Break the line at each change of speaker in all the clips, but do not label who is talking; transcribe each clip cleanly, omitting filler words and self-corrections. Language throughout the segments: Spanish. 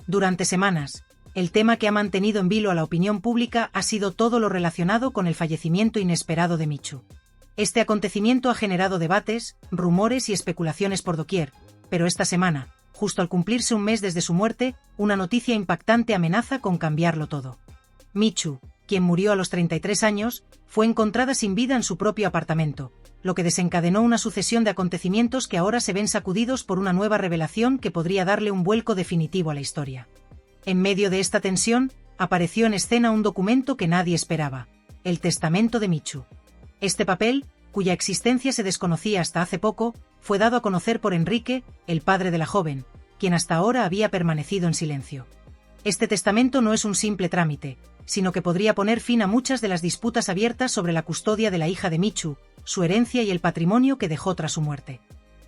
Durante semanas, el tema que ha mantenido en vilo a la opinión pública ha sido todo lo relacionado con el fallecimiento inesperado de Michu. Este acontecimiento ha generado debates, rumores y especulaciones por doquier, pero esta semana, justo al cumplirse un mes desde su muerte, una noticia impactante amenaza con cambiarlo todo. Michu, quien murió a los 33 años, fue encontrada sin vida en su propio apartamento, lo que desencadenó una sucesión de acontecimientos que ahora se ven sacudidos por una nueva revelación que podría darle un vuelco definitivo a la historia. En medio de esta tensión, apareció en escena un documento que nadie esperaba: el testamento de Michu. Este papel, cuya existencia se desconocía hasta hace poco, fue dado a conocer por Enrique, el padre de la joven, quien hasta ahora había permanecido en silencio. Este testamento no es un simple trámite, sino que podría poner fin a muchas de las disputas abiertas sobre la custodia de la hija de Michu, su herencia y el patrimonio que dejó tras su muerte.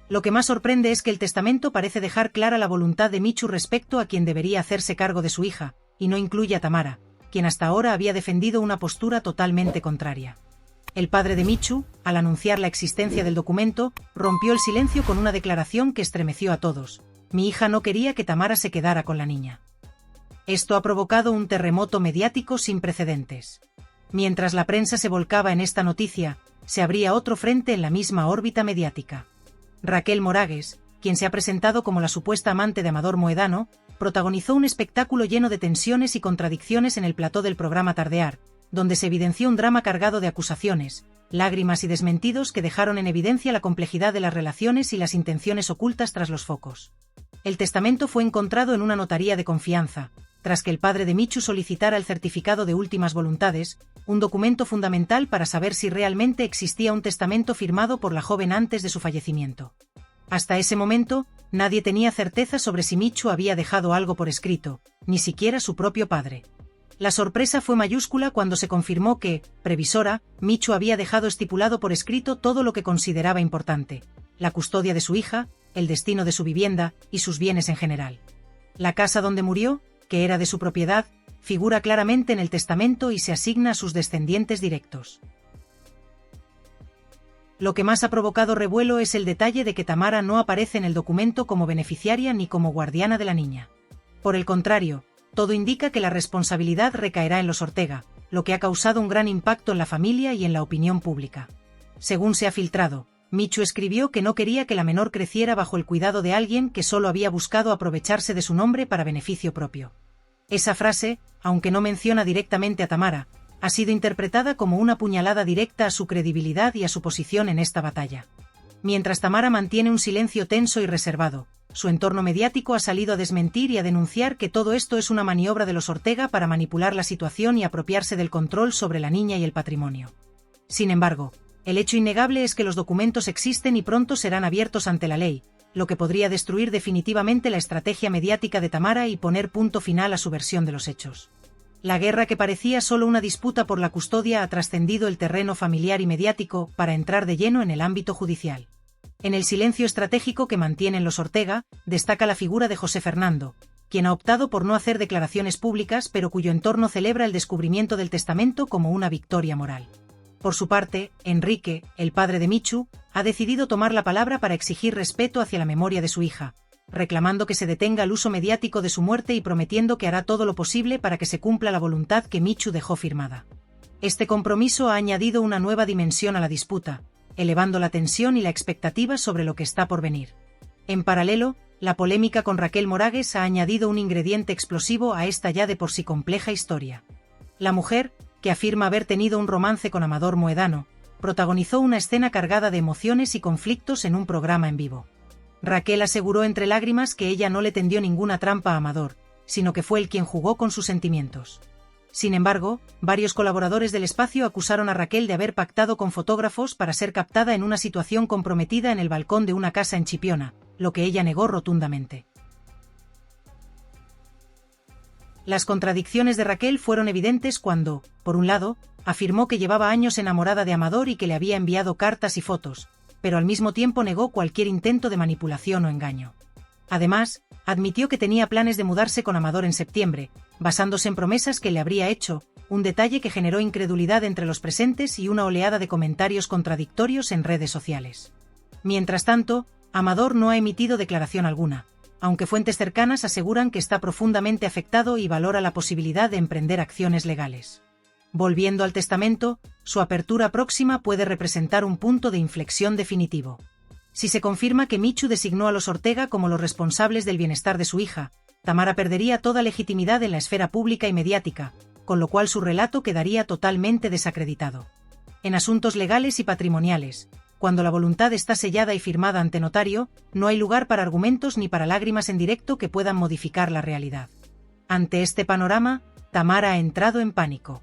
Lo que más sorprende es que el testamento parece dejar clara la voluntad de Michu respecto a quien debería hacerse cargo de su hija, y no incluye a Tamara, quien hasta ahora había defendido una postura totalmente contraria. El padre de Michu, al anunciar la existencia del documento, rompió el silencio con una declaración que estremeció a todos: mi hija no quería que Tamara se quedara con la niña. Esto ha provocado un terremoto mediático sin precedentes. Mientras la prensa se volcaba en esta noticia, se abría otro frente en la misma órbita mediática. Raquel Moragues, quien se ha presentado como la supuesta amante de Amador Moedano, protagonizó un espectáculo lleno de tensiones y contradicciones en el plató del programa Tardear, donde se evidenció un drama cargado de acusaciones, lágrimas y desmentidos que dejaron en evidencia la complejidad de las relaciones y las intenciones ocultas tras los focos. El testamento fue encontrado en una notaría de confianza, tras que el padre de Michu solicitara el certificado de últimas voluntades, un documento fundamental para saber si realmente existía un testamento firmado por la joven antes de su fallecimiento. Hasta ese momento, nadie tenía certeza sobre si Michu había dejado algo por escrito, ni siquiera su propio padre. La sorpresa fue mayúscula cuando se confirmó que, previsora, Michu había dejado estipulado por escrito todo lo que consideraba importante: la custodia de su hija, el destino de su vivienda y sus bienes en general. La casa donde murió, que era de su propiedad, figura claramente en el testamento y se asigna a sus descendientes directos. Lo que más ha provocado revuelo es el detalle de que Tamara no aparece en el documento como beneficiaria ni como guardiana de la niña. Por el contrario, todo indica que la responsabilidad recaerá en los Ortega, lo que ha causado un gran impacto en la familia y en la opinión pública. Según se ha filtrado, Michu escribió que no quería que la menor creciera bajo el cuidado de alguien que solo había buscado aprovecharse de su nombre para beneficio propio. Esa frase, aunque no menciona directamente a Tamara, ha sido interpretada como una puñalada directa a su credibilidad y a su posición en esta batalla. Mientras Tamara mantiene un silencio tenso y reservado, su entorno mediático ha salido a desmentir y a denunciar que todo esto es una maniobra de los Ortega para manipular la situación y apropiarse del control sobre la niña y el patrimonio. Sin embargo, el hecho innegable es que los documentos existen y pronto serán abiertos ante la ley, lo que podría destruir definitivamente la estrategia mediática de Tamara y poner punto final a su versión de los hechos. La guerra que parecía solo una disputa por la custodia ha trascendido el terreno familiar y mediático para entrar de lleno en el ámbito judicial. En el silencio estratégico que mantienen los Ortega, destaca la figura de José Fernando, quien ha optado por no hacer declaraciones públicas pero cuyo entorno celebra el descubrimiento del testamento como una victoria moral. Por su parte, Enrique, el padre de Michu, ha decidido tomar la palabra para exigir respeto hacia la memoria de su hija, reclamando que se detenga el uso mediático de su muerte y prometiendo que hará todo lo posible para que se cumpla la voluntad que Michu dejó firmada. Este compromiso ha añadido una nueva dimensión a la disputa, elevando la tensión y la expectativa sobre lo que está por venir. En paralelo, la polémica con Raquel Moragues ha añadido un ingrediente explosivo a esta ya de por sí compleja historia. La mujer, que afirma haber tenido un romance con Amador Moedano, protagonizó una escena cargada de emociones y conflictos en un programa en vivo. Raquel aseguró entre lágrimas que ella no le tendió ninguna trampa a Amador, sino que fue él quien jugó con sus sentimientos. Sin embargo, varios colaboradores del espacio acusaron a Raquel de haber pactado con fotógrafos para ser captada en una situación comprometida en el balcón de una casa en Chipiona, lo que ella negó rotundamente. Las contradicciones de Raquel fueron evidentes cuando, por un lado, afirmó que llevaba años enamorada de Amador y que le había enviado cartas y fotos, pero al mismo tiempo negó cualquier intento de manipulación o engaño. Además, admitió que tenía planes de mudarse con Amador en septiembre, basándose en promesas que le habría hecho, un detalle que generó incredulidad entre los presentes y una oleada de comentarios contradictorios en redes sociales. Mientras tanto, Amador no ha emitido declaración alguna, aunque fuentes cercanas aseguran que está profundamente afectado y valora la posibilidad de emprender acciones legales. Volviendo al testamento, su apertura próxima puede representar un punto de inflexión definitivo. Si se confirma que Michu designó a los Ortega como los responsables del bienestar de su hija, Tamara perdería toda legitimidad en la esfera pública y mediática, con lo cual su relato quedaría totalmente desacreditado. En asuntos legales y patrimoniales, cuando la voluntad está sellada y firmada ante notario, no hay lugar para argumentos ni para lágrimas en directo que puedan modificar la realidad. Ante este panorama, Tamara ha entrado en pánico.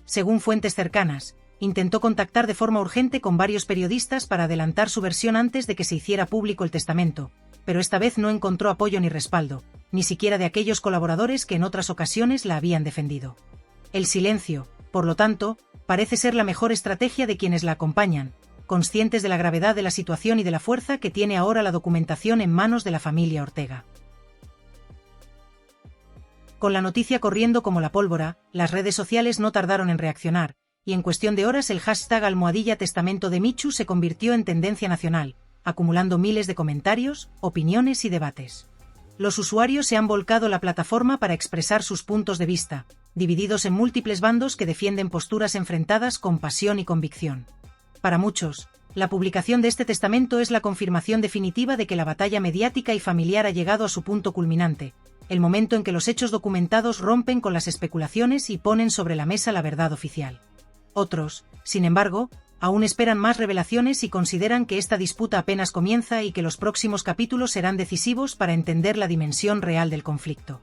Según fuentes cercanas, intentó contactar de forma urgente con varios periodistas para adelantar su versión antes de que se hiciera público el testamento, pero esta vez no encontró apoyo ni respaldo, ni siquiera de aquellos colaboradores que en otras ocasiones la habían defendido. El silencio, por lo tanto, parece ser la mejor estrategia de quienes la acompañan, conscientes de la gravedad de la situación y de la fuerza que tiene ahora la documentación en manos de la familia Ortega. Con la noticia corriendo como la pólvora, las redes sociales no tardaron en reaccionar, y en cuestión de horas el hashtag #testamento de Michu se convirtió en tendencia nacional, acumulando miles de comentarios, opiniones y debates. Los usuarios se han volcado a la plataforma para expresar sus puntos de vista, divididos en múltiples bandos que defienden posturas enfrentadas con pasión y convicción. Para muchos, la publicación de este testamento es la confirmación definitiva de que la batalla mediática y familiar ha llegado a su punto culminante, el momento en que los hechos documentados rompen con las especulaciones y ponen sobre la mesa la verdad oficial. Otros, sin embargo, aún esperan más revelaciones y consideran que esta disputa apenas comienza y que los próximos capítulos serán decisivos para entender la dimensión real del conflicto.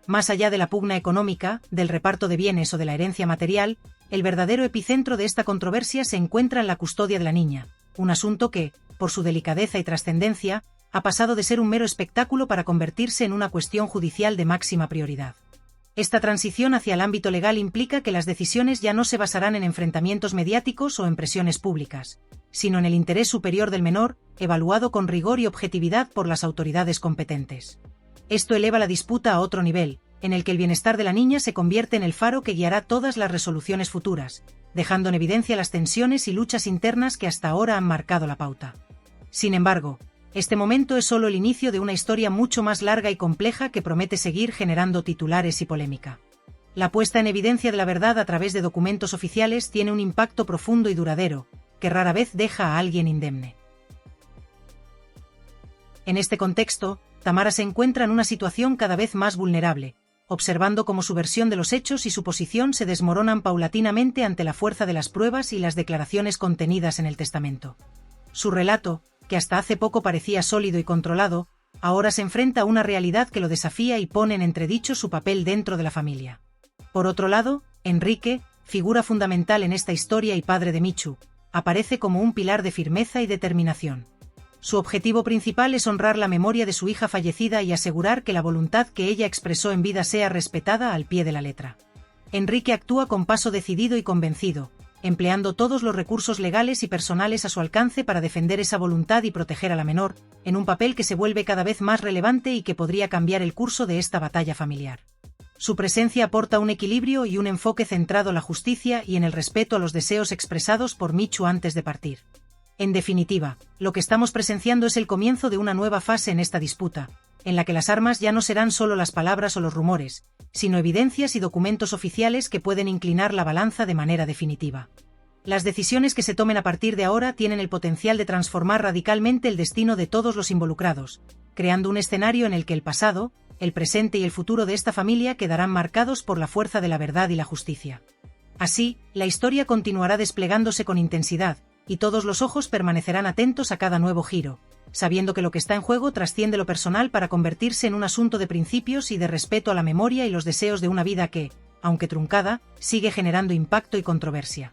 Más allá de la pugna económica, del reparto de bienes o de la herencia material, el verdadero epicentro de esta controversia se encuentra en la custodia de la niña, un asunto que, por su delicadeza y trascendencia, ha pasado de ser un mero espectáculo para convertirse en una cuestión judicial de máxima prioridad. Esta transición hacia el ámbito legal implica que las decisiones ya no se basarán en enfrentamientos mediáticos o en presiones públicas, sino en el interés superior del menor, evaluado con rigor y objetividad por las autoridades competentes. Esto eleva la disputa a otro nivel, en el que el bienestar de la niña se convierte en el faro que guiará todas las resoluciones futuras, dejando en evidencia las tensiones y luchas internas que hasta ahora han marcado la pauta. Sin embargo, este momento es solo el inicio de una historia mucho más larga y compleja que promete seguir generando titulares y polémica. La puesta en evidencia de la verdad a través de documentos oficiales tiene un impacto profundo y duradero, que rara vez deja a alguien indemne. En este contexto, Tamara se encuentra en una situación cada vez más vulnerable, observando cómo su versión de los hechos y su posición se desmoronan paulatinamente ante la fuerza de las pruebas y las declaraciones contenidas en el testamento. Su relato, que hasta hace poco parecía sólido y controlado, ahora se enfrenta a una realidad que lo desafía y pone en entredicho su papel dentro de la familia. Por otro lado, Enrique, figura fundamental en esta historia y padre de Michu, aparece como un pilar de firmeza y determinación. Su objetivo principal es honrar la memoria de su hija fallecida y asegurar que la voluntad que ella expresó en vida sea respetada al pie de la letra. Enrique actúa con paso decidido y convencido, empleando todos los recursos legales y personales a su alcance para defender esa voluntad y proteger a la menor, en un papel que se vuelve cada vez más relevante y que podría cambiar el curso de esta batalla familiar. Su presencia aporta un equilibrio y un enfoque centrado en la justicia y en el respeto a los deseos expresados por Michu antes de partir. En definitiva, lo que estamos presenciando es el comienzo de una nueva fase en esta disputa, en la que las armas ya no serán solo las palabras o los rumores, sino evidencias y documentos oficiales que pueden inclinar la balanza de manera definitiva. Las decisiones que se tomen a partir de ahora tienen el potencial de transformar radicalmente el destino de todos los involucrados, creando un escenario en el que el pasado, el presente y el futuro de esta familia quedarán marcados por la fuerza de la verdad y la justicia. Así, la historia continuará desplegándose con intensidad, y todos los ojos permanecerán atentos a cada nuevo giro, sabiendo que lo que está en juego trasciende lo personal para convertirse en un asunto de principios y de respeto a la memoria y los deseos de una vida que, aunque truncada, sigue generando impacto y controversia.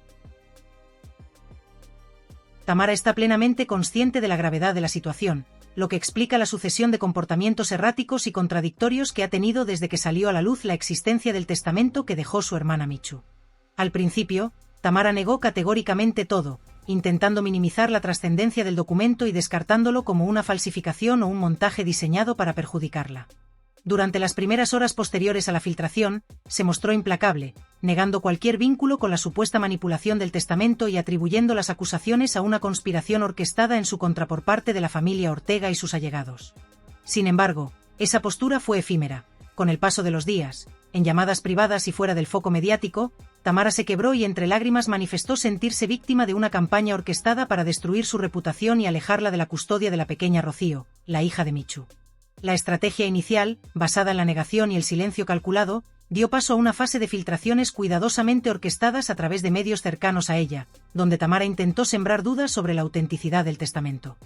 Tamara está plenamente consciente de la gravedad de la situación, lo que explica la sucesión de comportamientos erráticos y contradictorios que ha tenido desde que salió a la luz la existencia del testamento que dejó su hermana Michu. Al principio, Tamara negó categóricamente todo, intentando minimizar la trascendencia del documento y descartándolo como una falsificación o un montaje diseñado para perjudicarla. Durante las primeras horas posteriores a la filtración, se mostró implacable, negando cualquier vínculo con la supuesta manipulación del testamento y atribuyendo las acusaciones a una conspiración orquestada en su contra por parte de la familia Ortega y sus allegados. Sin embargo, Esa postura fue efímera. Con el paso de los días, en llamadas privadas y fuera del foco mediático, Tamara se quebró y entre lágrimas manifestó sentirse víctima de una campaña orquestada para destruir su reputación y alejarla de la custodia de la pequeña Rocío, la hija de Michu. La estrategia inicial, basada en la negación y el silencio calculado, dio paso a una fase de filtraciones cuidadosamente orquestadas a través de medios cercanos a ella, donde Tamara intentó sembrar dudas sobre la autenticidad del testamento.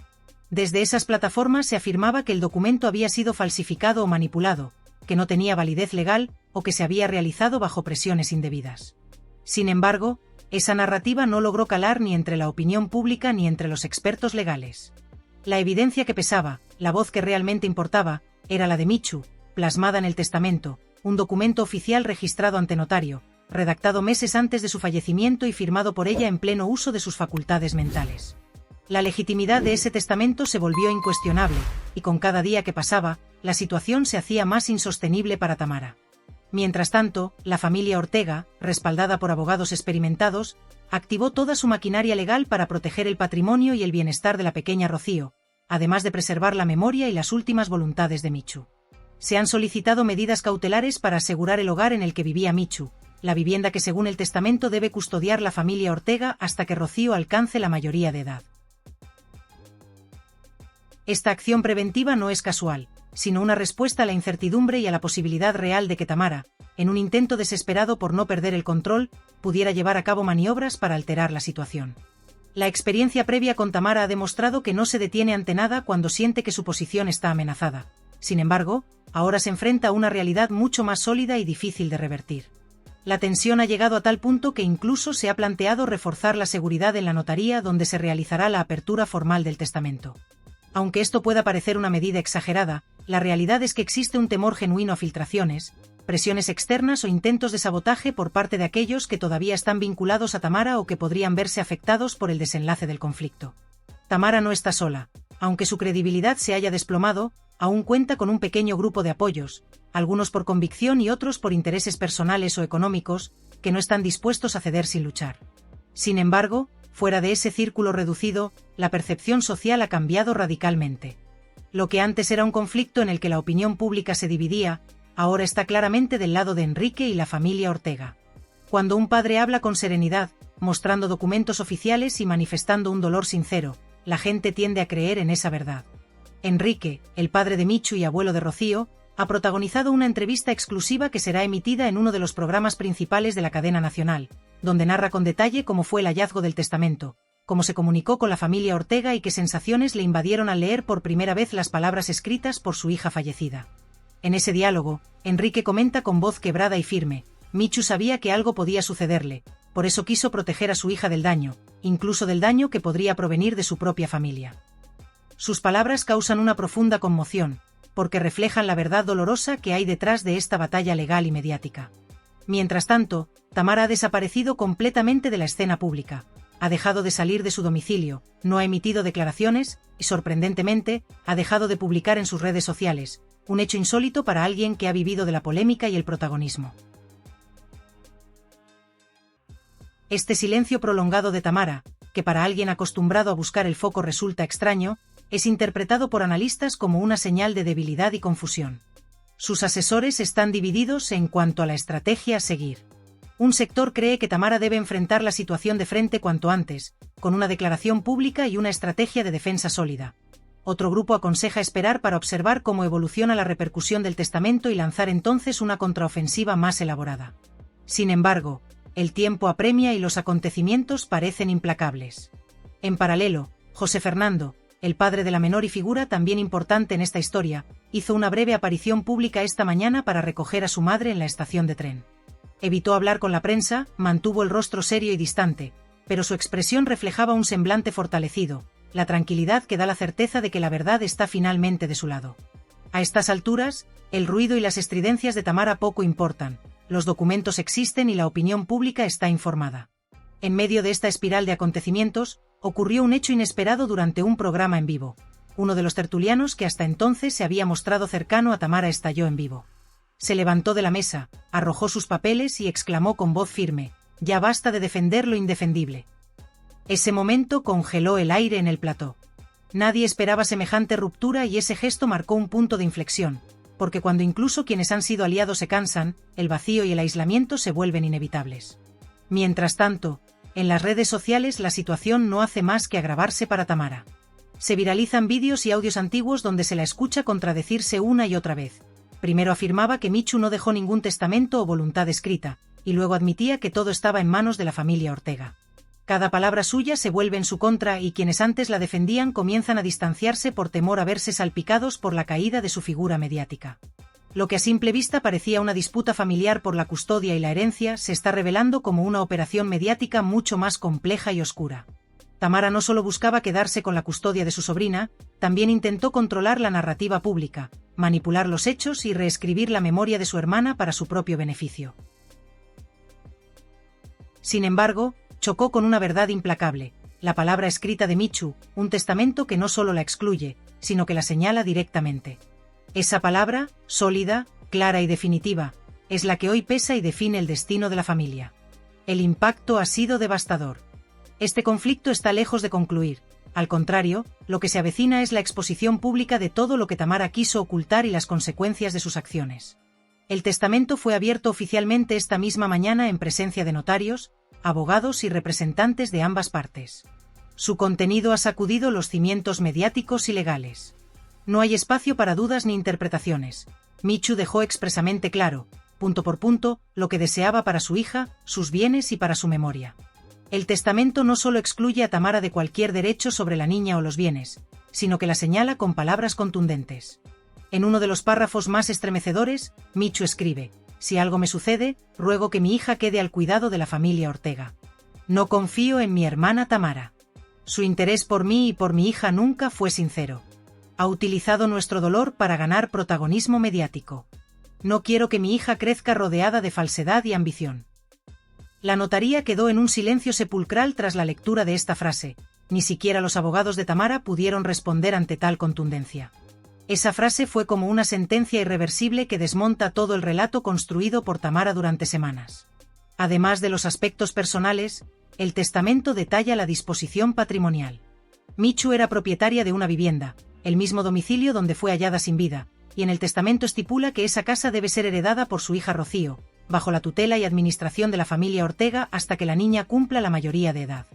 Desde esas plataformas se afirmaba que el documento había sido falsificado o manipulado, que no tenía validez legal o que se había realizado bajo presiones indebidas. Sin embargo, esa narrativa no logró calar ni entre la opinión pública ni entre los expertos legales. La evidencia que pesaba, la voz que realmente importaba, era la de Michu, plasmada en el testamento, un documento oficial registrado ante notario, redactado meses antes de su fallecimiento y firmado por ella en pleno uso de sus facultades mentales. La legitimidad de ese testamento se volvió incuestionable, y con cada día que pasaba, la situación se hacía más insostenible para Tamara. Mientras tanto, la familia Ortega, respaldada por abogados experimentados, activó toda su maquinaria legal para proteger el patrimonio y el bienestar de la pequeña Rocío, además de preservar la memoria y las últimas voluntades de Michu. Se han solicitado medidas cautelares para asegurar el hogar en el que vivía Michu, la vivienda que según el testamento debe custodiar la familia Ortega hasta que Rocío alcance la mayoría de edad. Esta acción preventiva no es casual, sino una respuesta a la incertidumbre y a la posibilidad real de que Tamara, en un intento desesperado por no perder el control, pudiera llevar a cabo maniobras para alterar la situación. La experiencia previa con Tamara ha demostrado que no se detiene ante nada cuando siente que su posición está amenazada. Sin embargo, ahora se enfrenta a una realidad mucho más sólida y difícil de revertir. La tensión ha llegado a tal punto que incluso se ha planteado reforzar la seguridad en la notaría donde se realizará la apertura formal del testamento. Aunque esto pueda parecer una medida exagerada, la realidad es que existe un temor genuino a filtraciones, presiones externas o intentos de sabotaje por parte de aquellos que todavía están vinculados a Tamara o que podrían verse afectados por el desenlace del conflicto. Tamara no está sola. Aunque su credibilidad se haya desplomado, aún cuenta con un pequeño grupo de apoyos, algunos por convicción y otros por intereses personales o económicos, que no están dispuestos a ceder sin luchar. Sin embargo, fuera de ese círculo reducido, la percepción social ha cambiado radicalmente. Lo que antes era un conflicto en el que la opinión pública se dividía, ahora está claramente del lado de Enrique y la familia Ortega. Cuando un padre habla con serenidad, mostrando documentos oficiales y manifestando un dolor sincero, la gente tiende a creer en esa verdad. Enrique, el padre de Michu y abuelo de Rocío, ha protagonizado una entrevista exclusiva que será emitida en uno de los programas principales de la cadena nacional, donde narra con detalle cómo fue el hallazgo del testamento, cómo se comunicó con la familia Ortega y qué sensaciones le invadieron al leer por primera vez las palabras escritas por su hija fallecida. En ese diálogo, Enrique comenta con voz quebrada y firme: Michu sabía que algo podía sucederle, por eso quiso proteger a su hija del daño, incluso del daño que podría provenir de su propia familia. Sus palabras causan una profunda conmoción, porque reflejan la verdad dolorosa que hay detrás de esta batalla legal y mediática. Mientras tanto, Tamara ha desaparecido completamente de la escena pública, ha dejado de salir de su domicilio, no ha emitido declaraciones y, sorprendentemente, ha dejado de publicar en sus redes sociales, un hecho insólito para alguien que ha vivido de la polémica y el protagonismo. Este silencio prolongado de Tamara, que para alguien acostumbrado a buscar el foco resulta extraño, es interpretado por analistas como una señal de debilidad y confusión. Sus asesores están divididos en cuanto a la estrategia a seguir. Un sector cree que Tamara debe enfrentar la situación de frente cuanto antes, con una declaración pública y una estrategia de defensa sólida. Otro grupo aconseja esperar para observar cómo evoluciona la repercusión del testamento y lanzar entonces una contraofensiva más elaborada. Sin embargo, el tiempo apremia y los acontecimientos parecen implacables. En paralelo, José Fernando, el padre de la menor y figura también importante en esta historia, hizo una breve aparición pública esta mañana para recoger a su madre en la estación de tren. Evitó hablar con la prensa, mantuvo el rostro serio y distante, pero su expresión reflejaba un semblante fortalecido, la tranquilidad que da la certeza de que la verdad está finalmente de su lado. A estas alturas, el ruido y las estridencias de Tamara poco importan, los documentos existen y la opinión pública está informada. En medio de esta espiral de acontecimientos, ocurrió un hecho inesperado durante un programa en vivo. Uno de los tertulianos que hasta entonces se había mostrado cercano a Tamara estalló en vivo. Se levantó de la mesa, arrojó sus papeles y exclamó con voz firme: «Ya basta de defender lo indefendible». Ese momento congeló el aire en el plató. Nadie esperaba semejante ruptura y ese gesto marcó un punto de inflexión, porque cuando incluso quienes han sido aliados se cansan, el vacío y el aislamiento se vuelven inevitables. Mientras tanto, en las redes sociales la situación no hace más que agravarse para Tamara. Se viralizan vídeos y audios antiguos donde se la escucha contradecirse una y otra vez. Primero afirmaba que Michu no dejó ningún testamento o voluntad escrita, y luego admitía que todo estaba en manos de la familia Ortega. Cada palabra suya se vuelve en su contra y quienes antes la defendían comienzan a distanciarse por temor a verse salpicados por la caída de su figura mediática. Lo que a simple vista parecía una disputa familiar por la custodia y la herencia se está revelando como una operación mediática mucho más compleja y oscura. Tamara no solo buscaba quedarse con la custodia de su sobrina, también intentó controlar la narrativa pública, manipular los hechos y reescribir la memoria de su hermana para su propio beneficio. Sin embargo, chocó con una verdad implacable, la palabra escrita de Michu, un testamento que no solo la excluye, sino que la señala directamente. Esa palabra, sólida, clara y definitiva, es la que hoy pesa y define el destino de la familia. El impacto ha sido devastador. Este conflicto está lejos de concluir. Al contrario, lo que se avecina es la exposición pública de todo lo que Tamara quiso ocultar y las consecuencias de sus acciones. El testamento fue abierto oficialmente esta misma mañana en presencia de notarios, abogados y representantes de ambas partes. Su contenido ha sacudido los cimientos mediáticos y legales. No hay espacio para dudas ni interpretaciones. Michu dejó expresamente claro, punto por punto, lo que deseaba para su hija, sus bienes y para su memoria. El testamento no solo excluye a Tamara de cualquier derecho sobre la niña o los bienes, sino que la señala con palabras contundentes. En uno de los párrafos más estremecedores, Michu escribe: «Si algo me sucede, ruego que mi hija quede al cuidado de la familia Ortega. No confío en mi hermana Tamara. Su interés por mí y por mi hija nunca fue sincero. Ha utilizado nuestro dolor para ganar protagonismo mediático. No quiero que mi hija crezca rodeada de falsedad y ambición». La notaría quedó en un silencio sepulcral tras la lectura de esta frase. Ni siquiera los abogados de Tamara pudieron responder ante tal contundencia. Esa frase fue como una sentencia irreversible que desmonta todo el relato construido por Tamara durante semanas. Además de los aspectos personales, el testamento detalla la disposición patrimonial. Michu era propietaria de una vivienda, el mismo domicilio donde fue hallada sin vida, y en el testamento estipula que esa casa debe ser heredada por su hija Rocío, bajo la tutela y administración de la familia Ortega hasta que la niña cumpla la mayoría de edad.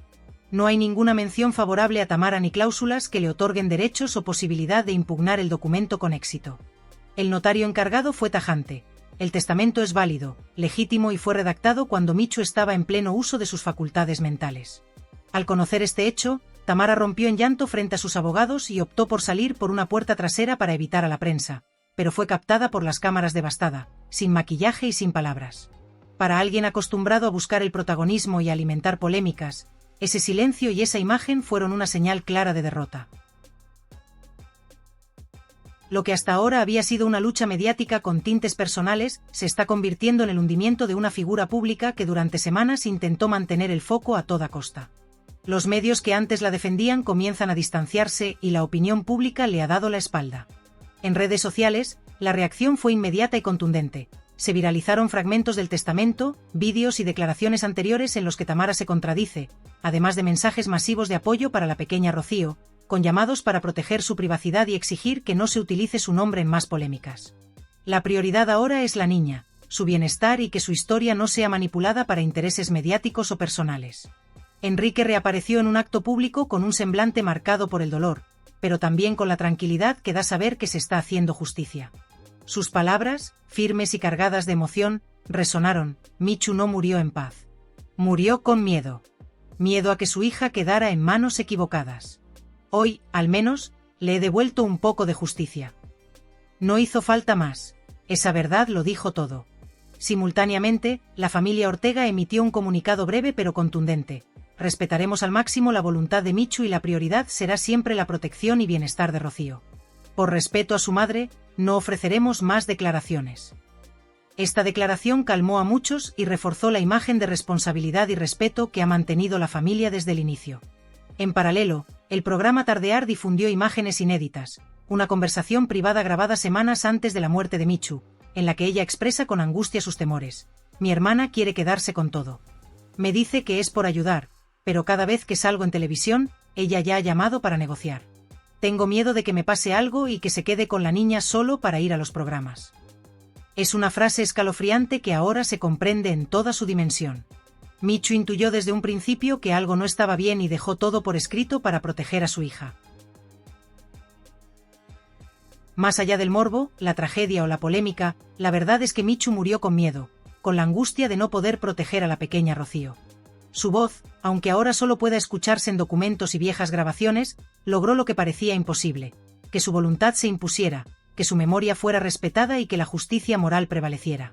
No hay ninguna mención favorable a Tamara ni cláusulas que le otorguen derechos o posibilidad de impugnar el documento con éxito. El notario encargado fue tajante: el testamento es válido, legítimo y fue redactado cuando Michu estaba en pleno uso de sus facultades mentales. Al conocer este hecho, Tamara rompió en llanto frente a sus abogados y optó por salir por una puerta trasera para evitar a la prensa, pero fue captada por las cámaras devastada, sin maquillaje y sin palabras. Para alguien acostumbrado a buscar el protagonismo y a alimentar polémicas, ese silencio y esa imagen fueron una señal clara de derrota. Lo que hasta ahora había sido una lucha mediática con tintes personales, se está convirtiendo en el hundimiento de una figura pública que durante semanas intentó mantener el foco a toda costa. Los medios que antes la defendían comienzan a distanciarse y la opinión pública le ha dado la espalda. En redes sociales, la reacción fue inmediata y contundente. Se viralizaron fragmentos del testamento, vídeos y declaraciones anteriores en los que Tamara se contradice, además de mensajes masivos de apoyo para la pequeña Rocío, con llamados para proteger su privacidad y exigir que no se utilice su nombre en más polémicas. La prioridad ahora es la niña, su bienestar y que su historia no sea manipulada para intereses mediáticos o personales. Enrique reapareció en un acto público con un semblante marcado por el dolor, pero también con la tranquilidad que da saber que se está haciendo justicia. Sus palabras, firmes y cargadas de emoción, resonaron: Michu no murió en paz. Murió con miedo. Miedo a que su hija quedara en manos equivocadas. Hoy, al menos, le he devuelto un poco de justicia. No hizo falta más. Esa verdad lo dijo todo. Simultáneamente, la familia Ortega emitió un comunicado breve pero contundente: respetaremos al máximo la voluntad de Michu y la prioridad será siempre la protección y bienestar de Rocío. Por respeto a su madre, no ofreceremos más declaraciones. Esta declaración calmó a muchos y reforzó la imagen de responsabilidad y respeto que ha mantenido la familia desde el inicio. En paralelo, el programa Tardear difundió imágenes inéditas, una conversación privada grabada semanas antes de la muerte de Michu, en la que ella expresa con angustia sus temores: mi hermana quiere quedarse con todo. Me dice que es por ayudar, pero cada vez que salgo en televisión, ella ya ha llamado para negociar. Tengo miedo de que me pase algo y que se quede con la niña solo para ir a los programas. Es una frase escalofriante que ahora se comprende en toda su dimensión. Michu intuyó desde un principio que algo no estaba bien y dejó todo por escrito para proteger a su hija. Más allá del morbo, la tragedia o la polémica, la verdad es que Michu murió con miedo, con la angustia de no poder proteger a la pequeña Rocío. Su voz, aunque ahora solo pueda escucharse en documentos y viejas grabaciones, logró lo que parecía imposible: que su voluntad se impusiera, que su memoria fuera respetada y que la justicia moral prevaleciera.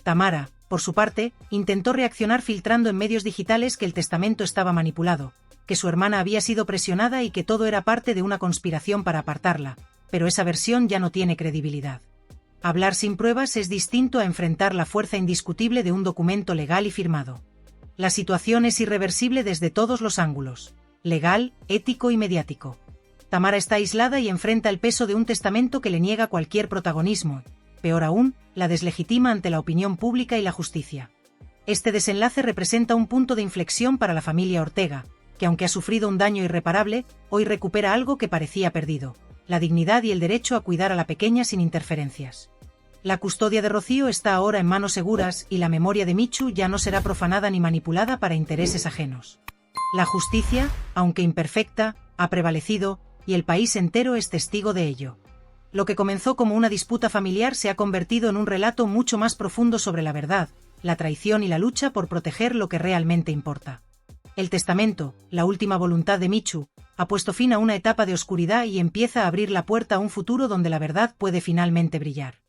Tamara, por su parte, intentó reaccionar filtrando en medios digitales que el testamento estaba manipulado, que su hermana había sido presionada y que todo era parte de una conspiración para apartarla, pero esa versión ya no tiene credibilidad. Hablar sin pruebas es distinto a enfrentar la fuerza indiscutible de un documento legal y firmado. La situación es irreversible desde todos los ángulos: legal, ético y mediático. Tamara está aislada y enfrenta el peso de un testamento que le niega cualquier protagonismo. Peor aún, la deslegitima ante la opinión pública y la justicia. Este desenlace representa un punto de inflexión para la familia Ortega, que aunque ha sufrido un daño irreparable, hoy recupera algo que parecía perdido: la dignidad y el derecho a cuidar a la pequeña sin interferencias. La custodia de Rocío está ahora en manos seguras y la memoria de Michu ya no será profanada ni manipulada para intereses ajenos. La justicia, aunque imperfecta, ha prevalecido, y el país entero es testigo de ello. Lo que comenzó como una disputa familiar se ha convertido en un relato mucho más profundo sobre la verdad, la traición y la lucha por proteger lo que realmente importa. El testamento, la última voluntad de Michu, ha puesto fin a una etapa de oscuridad y empieza a abrir la puerta a un futuro donde la verdad puede finalmente brillar.